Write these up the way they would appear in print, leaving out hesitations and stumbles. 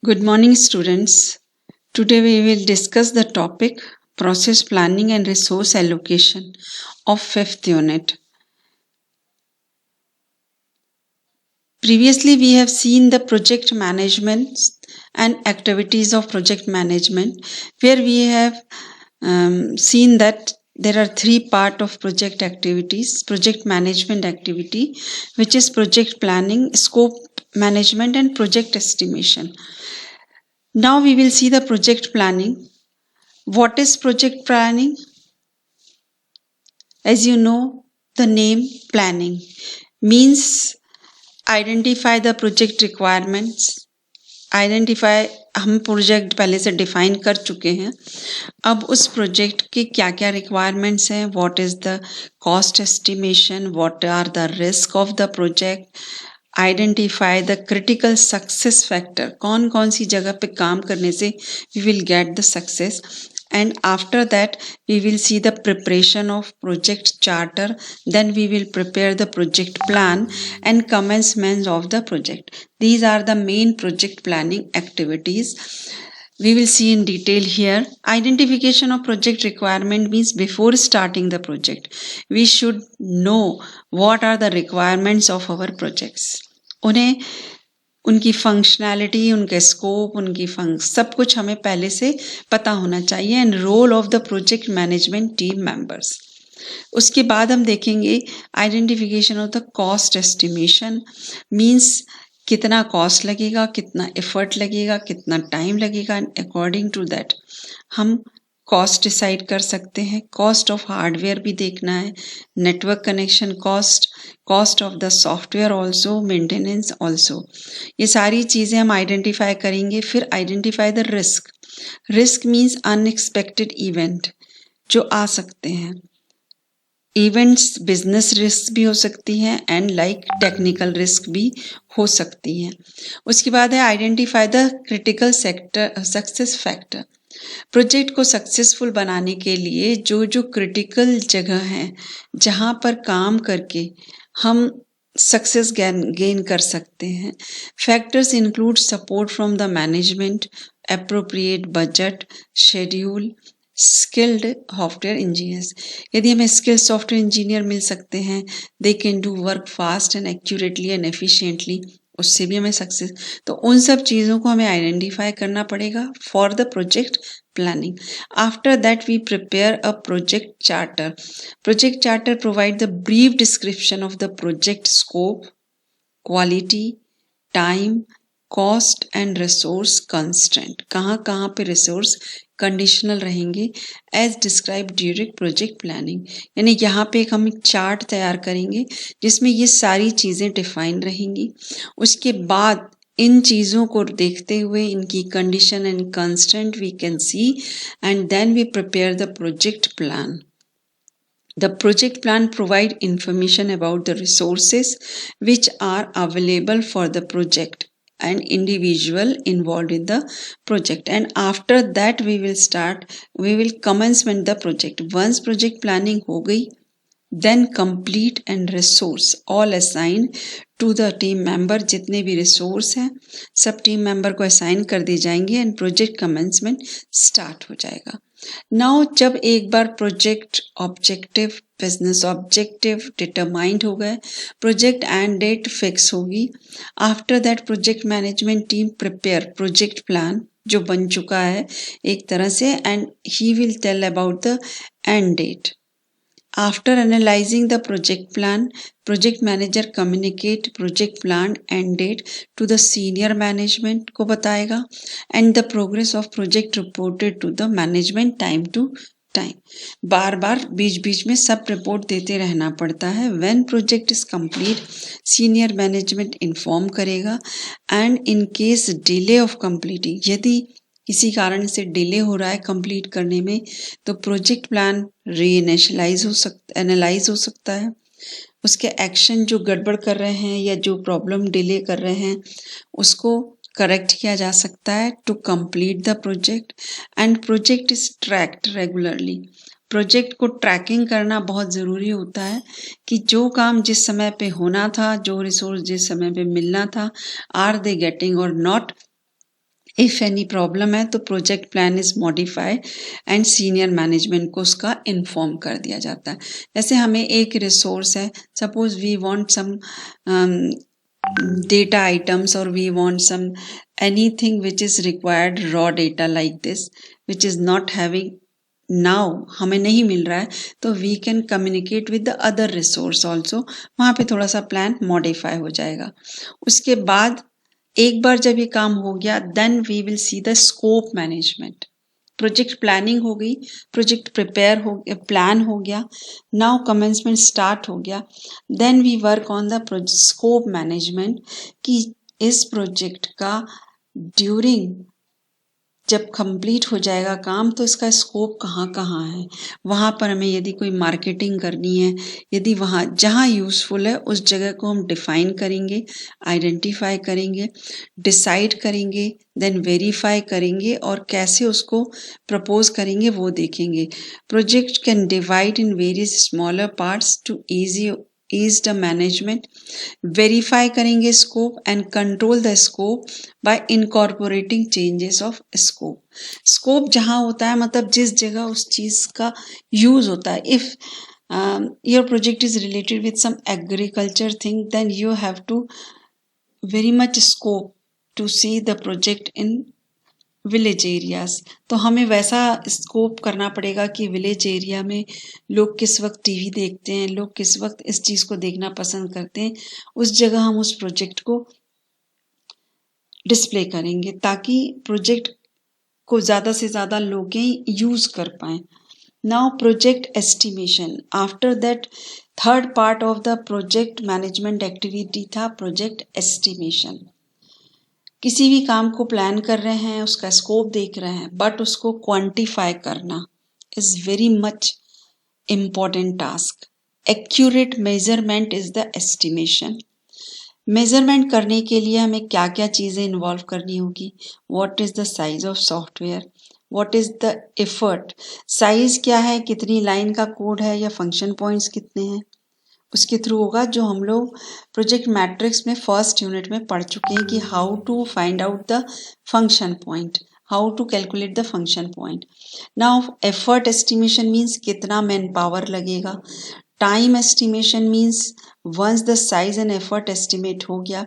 Good morning, students. Today we will discuss the topic Process Planning and Resource Allocation of 5th unit. Previously, we have seen the project management and activities of project management, where we have seen that there are three parts of project activities: project management activity, which is project planning, scope management, and project estimation. Now we will see the project planning. What is project planning? As you know, the name planning means identify the project requirements. Identify हम project पहले से define कर चुके हैं. अब उस project के क्या क्या रिक्वायरमेंट्स हैं, what is the cost estimation, what are the risk of the project, identify the critical success factor, कौन कौन सी जगह पे काम करने से we will get the success. And after that we will see the preparation of project charter, then we will prepare the project plan and commencement of the project. These are the main project planning activities. We will see in detail here. Identification of project requirement means before starting the project we should know what are the requirements of our projects. उन्हें उनकी functionality, उनके scope, उनकी सब कुछ हमें पहले से पता होना चाहिए. And role of the project management team members. उसके बाद हम देखेंगे identification of the cost estimation. Means कितना कॉस्ट लगेगा, कितना एफर्ट लगेगा, कितना टाइम लगेगा, एंड अकॉर्डिंग टू दैट हम कॉस्ट डिसाइड कर सकते हैं. कॉस्ट ऑफ हार्डवेयर भी देखना है, network connection cost, cost of the software also, maintenance also. ये सारी चीज़ें हम आइडेंटिफाई करेंगे. फिर identify the risk. Risk means unexpected event जो आ सकते हैं. इवेंट्स बिजनेस रिस्क भी हो सकती हैं एंड लाइक टेक्निकल रिस्क भी हो सकती हैं. उसके बाद है identify the critical sector success factor. Project को सक्सेसफुल बनाने के लिए जो जो क्रिटिकल जगह हैं जहां पर काम करके हम सक्सेस गेन कर सकते हैं. Factors include support from the management, appropriate budget, schedule, skilled software engineers. यदि हमें स्किल्ड सॉफ्टवेयर इंजीनियर मिल सकते हैं, they can do work fast and accurately and efficiently, उससे भी हमें सक्सेस. तो उन सब चीज़ों को हमें आइडेंटिफाई करना पड़ेगा for the project planning. After that we prepare a project charter. Project charter provide the brief description of the project scope, quality, time, cost and resource constraint. कहाँ कहाँ पे resource कंडीशनल रहेंगे as describe during project planning. यानी यहाँ पे हम एक chart तैयार करेंगे जिसमें ये सारी चीज़ें डिफाइन रहेंगी. उसके बाद इन चीज़ों को देखते हुए इनकी condition and constant we can see and then we prepare the project plan. The project plan provide information about the resources which are available for the project and individual involved in the project. And after that we will commencement the project. Once project planning हो गई, then complete and resource all assigned to the team member. जितने भी resource हैं सब team member को assign कर दी जाएंगे and project commencement start हो जाएगा. नाउ जब एक बार project objective, business objective determined हो गए, प्रोजेक्ट एंड डेट फिक्स होगी. After that project management team prepare project plan जो बन चुका है एक तरह से, and he will tell about the end date. After analyzing the project plan, project manager communicate project plan end date to the senior management को बताएगा and the progress of project reported to the management time to time. बार बार बीच बीच में सब report देते रहना पड़ता है. When project is complete, senior management inform करेगा and in case delay of completing, यदि किसी कारण से डिले हो रहा है कंप्लीट करने में, तो प्रोजेक्ट प्लान रीइनिशियलाइज एनालाइज हो सकता है. उसके एक्शन जो गड़बड़ कर रहे हैं या जो प्रॉब्लम डिले कर रहे हैं उसको करेक्ट किया जा सकता है to complete the project. And project is tracked regularly. Project को ट्रैकिंग करना बहुत ज़रूरी होता है कि जो काम जिस समय पे होना था, जो रिसोर्स जिस समय पे मिलना था, आर दे गेटिंग और नॉट. इफ एनी प्रॉब्लम है तो project plan is modify and senior management को उसका इन्फॉर्म कर दिया जाता है। जैसे हमें एक रिसोर्स है, suppose we want some data items or we want some anything which is required raw data like this which is not having now हमें नहीं मिल रहा है, तो we can communicate with the other resource also, वहाँ पे थोड़ा सा plan modify हो जाएगा। उसके बाद एक बार जब ये काम हो गया then we will see the scope management. Project planning हो गई, प्रोजेक्ट प्रिपेयर हो गया, प्लान हो गया, नाउ कमेंसमेंट स्टार्ट हो गया, then we work on the scope management कि इस प्रोजेक्ट का ड्यूरिंग जब कंप्लीट हो जाएगा काम तो इसका स्कोप कहाँ कहाँ है, वहाँ पर हमें यदि कोई मार्केटिंग करनी है, यदि वहाँ जहाँ यूज़फुल है उस जगह को हम डिफाइन करेंगे, आइडेंटिफाई करेंगे, डिसाइड करेंगे, देन वेरीफाई करेंगे और कैसे उसको प्रपोज करेंगे वो देखेंगे। Project can divide in various smaller parts to ease the management, verify करेंगे scope and control the scope by incorporating changes of scope। scope जहाँ होता है मतलब जिस जगह उस चीज का यूज होता है। if your project is related with some agriculture thing then you have to very much scope to see the project in village areas, तो हमें वैसा स्कोप करना पड़ेगा कि विलेज एरिया में लोग किस वक्त टीवी देखते हैं, लोग किस वक्त इस चीज को देखना पसंद करते हैं, उस जगह हम उस प्रोजेक्ट को डिस्प्ले करेंगे ताकि प्रोजेक्ट को ज्यादा से ज्यादा लोग यूज कर पाए। Now project estimation, after that third part of the project management activity था प्रोजेक्ट एस्टिमेशन। किसी भी काम को प्लान कर रहे हैं, उसका स्कोप देख रहे हैं, बट उसको क्वांटिफाई करना is very much important task. Accurate measurement is the estimation. Measurement करने के लिए हमें क्या क्या चीजें इन्वॉल्व करनी होगी, what is the size of software, what is the effort, size क्या है, कितनी लाइन का कोड है या फंक्शन पॉइंट्स कितने हैं, उसके थ्रू होगा जो हम लोग प्रोजेक्ट मैट्रिक्स में फर्स्ट यूनिट में पढ़ चुके हैं कि how to find out the function point, how to calculate the function point. Now effort estimation means कितना मैन पावर लगेगा, time estimation means once the size and effort estimate हो गया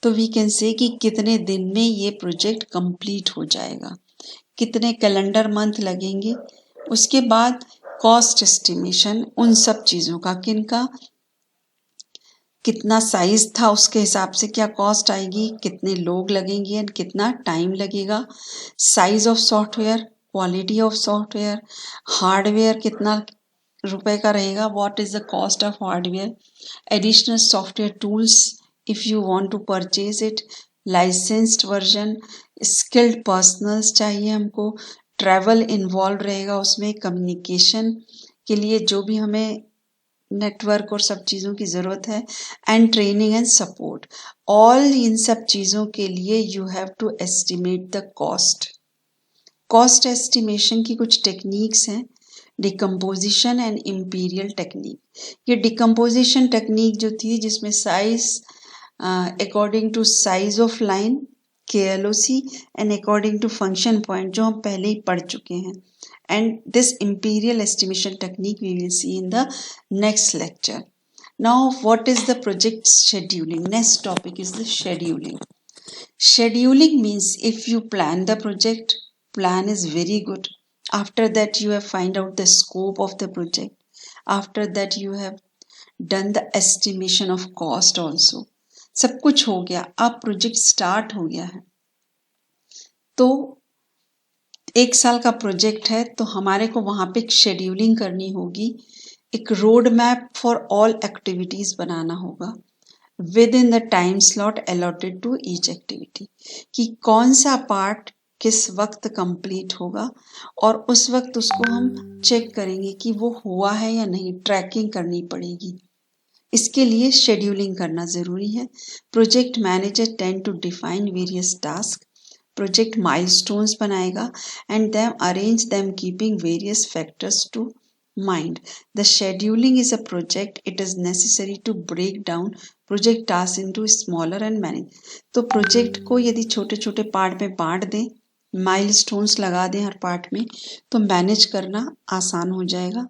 तो वी कैन से कि कितने दिन में ये प्रोजेक्ट कंप्लीट हो जाएगा, कितने कैलेंडर मंथ लगेंगे। उसके बाद कॉस्ट एस्टिमेशन उन सब चीज़ों का, किनका, कितना साइज था उसके हिसाब से क्या कॉस्ट आएगी, कितने लोग लगेंगे एंड कितना टाइम लगेगा, size of software, quality of software, hardware कितना रुपए का रहेगा, what is the cost of hardware, additional software tools if you want to purchase it, licensed version, skilled personals चाहिए हमको, ट्रैवल इन्वॉल्व रहेगा उसमें, कम्युनिकेशन के लिए जो भी हमें नेटवर्क और सब चीज़ों की ज़रूरत है, and training and support. All इन सब चीज़ों के लिए you have to estimate the cost. Cost estimation की कुछ टेक्निक्स हैं, डिकम्पोजिशन एंड इम्पीरियल टेक्निक। ये डिकम्पोजिशन टेक्निक जो थी जिसमें size according to size of line, KLOC and according to function point जो हम पहले ही पढ़ चुके हैं, and this imperial estimation technique we will see in the next lecture. Now what is the project scheduling? Next topic is the scheduling. Scheduling means if you plan the project, plan is very good. After that you have find out the scope of the project. After that you have done the estimation of cost also. सब कुछ हो गया, अब project start हो गया है। तो 1 साल का प्रोजेक्ट है तो हमारे को वहां पे एक शेड्यूलिंग करनी होगी, एक road map for all activities बनाना होगा within the time slot allotted to each activity, कि कौन सा पार्ट किस वक्त कंप्लीट होगा और उस वक्त उसको हम चेक करेंगे कि वो हुआ है या नहीं, ट्रैकिंग करनी पड़ेगी। इसके लिए शेड्यूलिंग करना जरूरी है। Project manager tend to define various task, project milestones बनाएगा and them arrange them keeping various factors to mind. The scheduling is a project. It is necessary to break down project task into smaller and manage. तो project को यदि छोटे छोटे part में बांट दें, milestones लगा दें हर पार्ट में, तो मैनेज करना आसान हो जाएगा।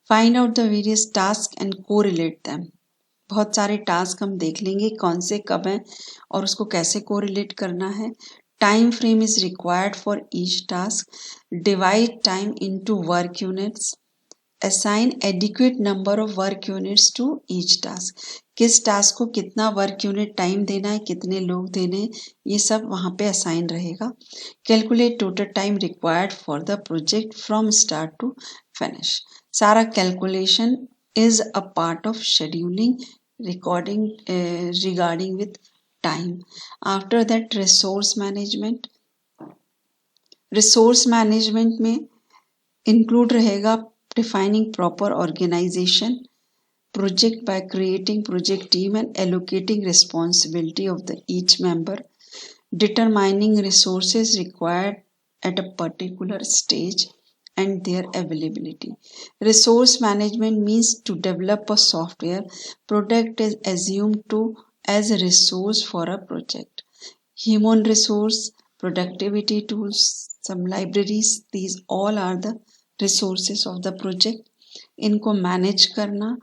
Find out the various task and correlate them. बहुत सारे टास्क हम देख लेंगे कौन से कब हैं और उसको कैसे कोरिलेट करना है। Time frame is required for each task. Divide time into work units. Assign adequate number of work units to each task. किस टास्क को कितना वर्क यूनिट टाइम देना है, कितने लोग देने हैं, ये सब वहाँ पे असाइन रहेगा। Calculate total time required for the project from start to finish. सारा calculation is a part of scheduling regarding with time. After that, resource management में include रहेगा defining proper organization project by creating project team and allocating responsibility of the each member, determining resources required at a particular stage and their availability. Resource management means to develop a software product is assumed to as a resource for a project. Human resource, productivity tools, some libraries, these all are the resources of the project. इनको manage करना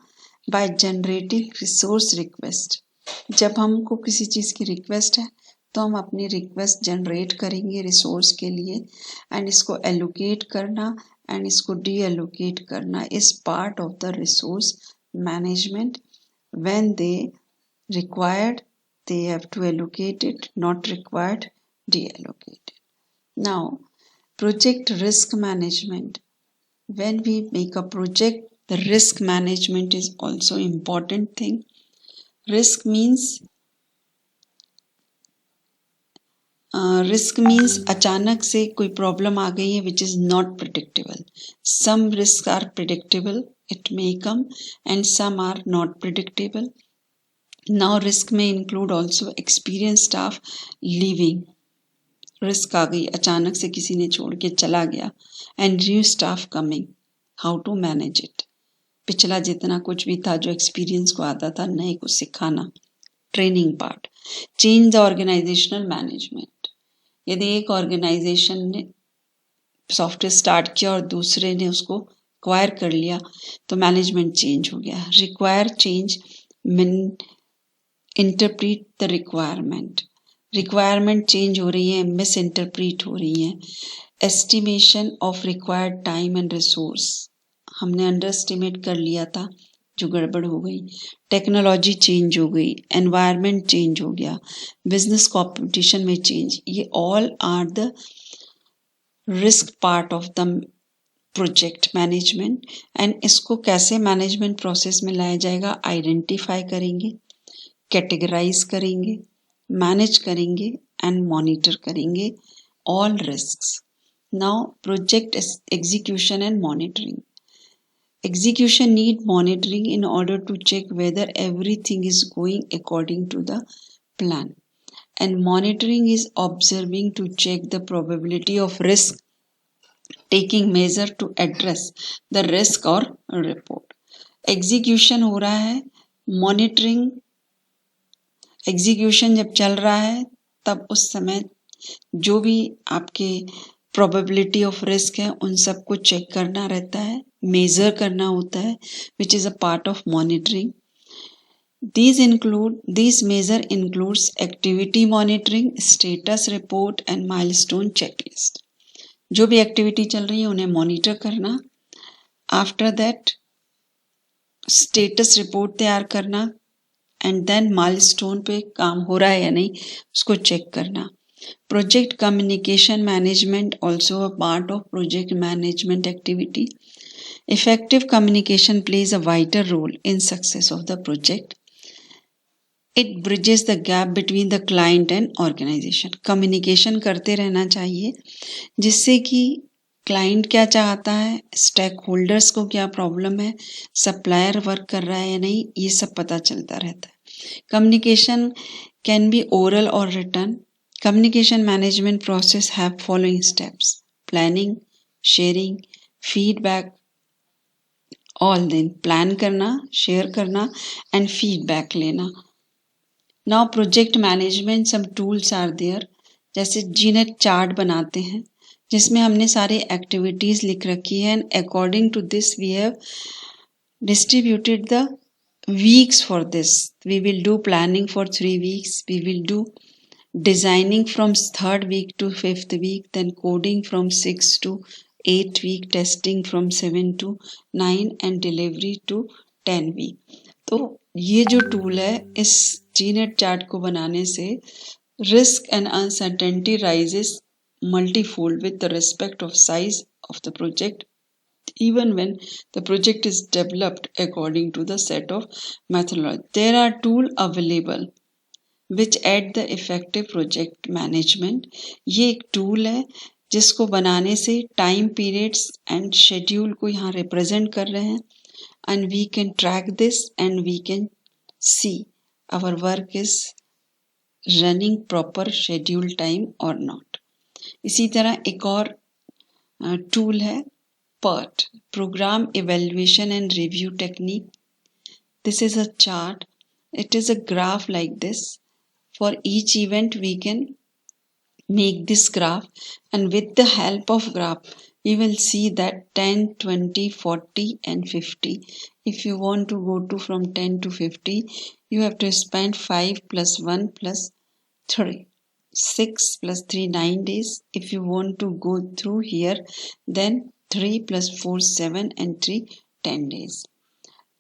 by generating resource request. जब हमको किसी चीज़ की request है तो हम अपनी रिक्वेस्ट जनरेट करेंगे रिसोर्स के लिए, एंड इसको एलोकेट करना एंड इसको डी एलोकेट करना is part of the resource management. When they required they have to allocate it, not required deallocate it. Now, project risk management. When we make a project, the risk management is also important thing. Risk means अचानक से कोई problem आ गई है which is not predictable. Some risk are predictable, it may come, and some are not predictable. Now risk में include also experience staff leaving. Risk आ गई, अचानक से किसी ने छोड़ के चला गया, and new staff coming, how to manage it. पिछला जितना कुछ भी था जो एक्सपीरियंस को आता था, नए को सिखाना, training part. Change the organizational management. यदि एक ऑर्गेनाइजेशन ने सॉफ्टवेयर स्टार्ट किया और दूसरे ने उसको एक्वायर कर लिया तो मैनेजमेंट चेंज हो गया. Require change mean interpret the requirement. Requirement change हो रही है, मिस इंटरप्रीट हो रही है. Estimation of required time and resource, हमने अंडर एस्टिमेट कर लिया था जो गड़बड़ हो गई. टेक्नोलॉजी चेंज हो गई, एनवायरनमेंट चेंज हो गया, बिजनेस कॉम्पिटिशन में चेंज. ये all are the risk part of the project management. And इसको कैसे मैनेजमेंट प्रोसेस में लाया जाएगा, आइडेंटिफाई करेंगे, कैटेगराइज करेंगे, मैनेज करेंगे एंड मॉनिटर करेंगे all risks. Now project execution and monitoring. Execution need monitoring in order to check whether everything is going according to the plan. And monitoring is observing to check the probability of risk, taking measure to address the risk or report. Execution हो रहा है, monitoring execution जब चल रहा है तब उस समय जो भी आपके प्रोबेबिलिटी ऑफ रिस्क है उन सबको चेक करना रहता है, मेजर करना होता है, which is a part of monitoring. These measure includes activity monitoring, status report and milestone checklist. जो भी एक्टिविटी चल रही है उन्हें मॉनिटर करना. आफ्टर दैट स्टेटस रिपोर्ट तैयार करना एंड देन माइलस्टोन पे काम हो रहा है या नहीं उसको चेक करना. Project communication management also a part of project management activity. Effective communication plays a vital role in success of the project. It bridges the gap between the client and organization. Communication करते रहना चाहिए जिससे कि client क्या चाहता है, stake holders को क्या प्रॉब्लम है, सप्लायर वर्क कर रहा है या नहीं, ये सब पता चलता रहता है. Communication can be oral or written. Communication management process have following steps: planning, sharing, feedback. All दिन प्लान करना, शेयर करना एंड फीडबैक लेना. Now project management some tools are there, जैसे जीनेट चार्ट बनाते हैं जिसमें हमने सारे एक्टिविटीज लिख रखी है and according to this we have distributed the weeks for this. We will do planning for 3 weeks. We will do designing from 3rd week to 5th week, then coding from 6 to 8 week, testing from 7 to 9 and delivery to 10 week. तो ये जो tool है इस जीनेट chart को बनाने से risk and uncertainty rises multifold with the respect of size of the project, even when the project is developed according to the set of methodology. There are tools available which add the effective project management. ये एक tool है जिसको बनाने से time periods and schedule को यहाँ represent कर रहे हैं and we can track this and we can see our work is running proper schedule time or not. इसी तरह एक और टूल है PERT, Program Evaluation and Review Technique. This is a chart. It is a graph like this. For each event we can make this graph, and with the help of graph we will see that 10, 20, 40 and 50. If you want to go to from 10 to 50, you have to spend 5 plus 1 plus 3. 6 plus 3, 9 days. If you want to go through here, then 3 plus 4, 7 and 3, 10 days.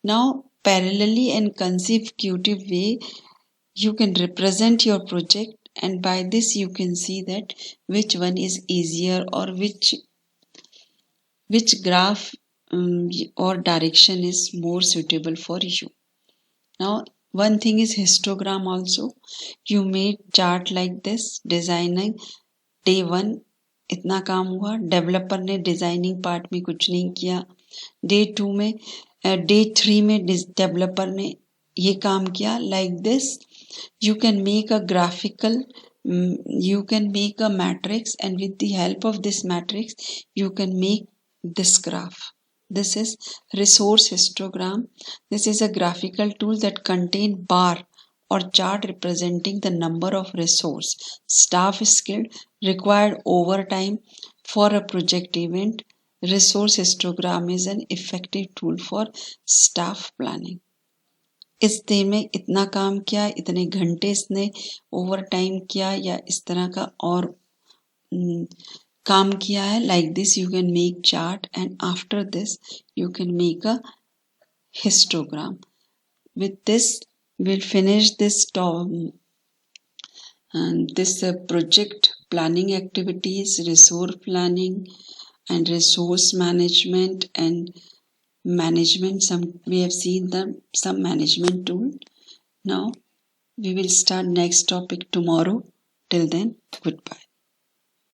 Now, parallelly and consecutive way, you can represent your project, and by this you can see that which one is easier or which graph or direction is more suitable for you. Now, one thing is histogram also. You made chart like this, designing day 1 इतना काम हुआ, developer ने designing part में कुछ नहीं किया, day 2 में day 3 में डेवलपर ने ये काम किया. Like this you can make a graphical, you can make a matrix, and with the help of this matrix you can make this graph. This is resource histogram. This is a graphical tool that contain bar or chart representing the number of resource, staff skill required over time for a project event. Resource histogram is an effective tool for staff planning. इस दिन में इतना काम किया, इतने घंटे इसने over time किया या इस तरह का और काम किया है. Like this you can make chart and after this you can make a histogram. With this we'll finish this project planning activities, resource planning and resource management and management. We have seen some management tool. Now we will start next topic tomorrow. Till then, goodbye.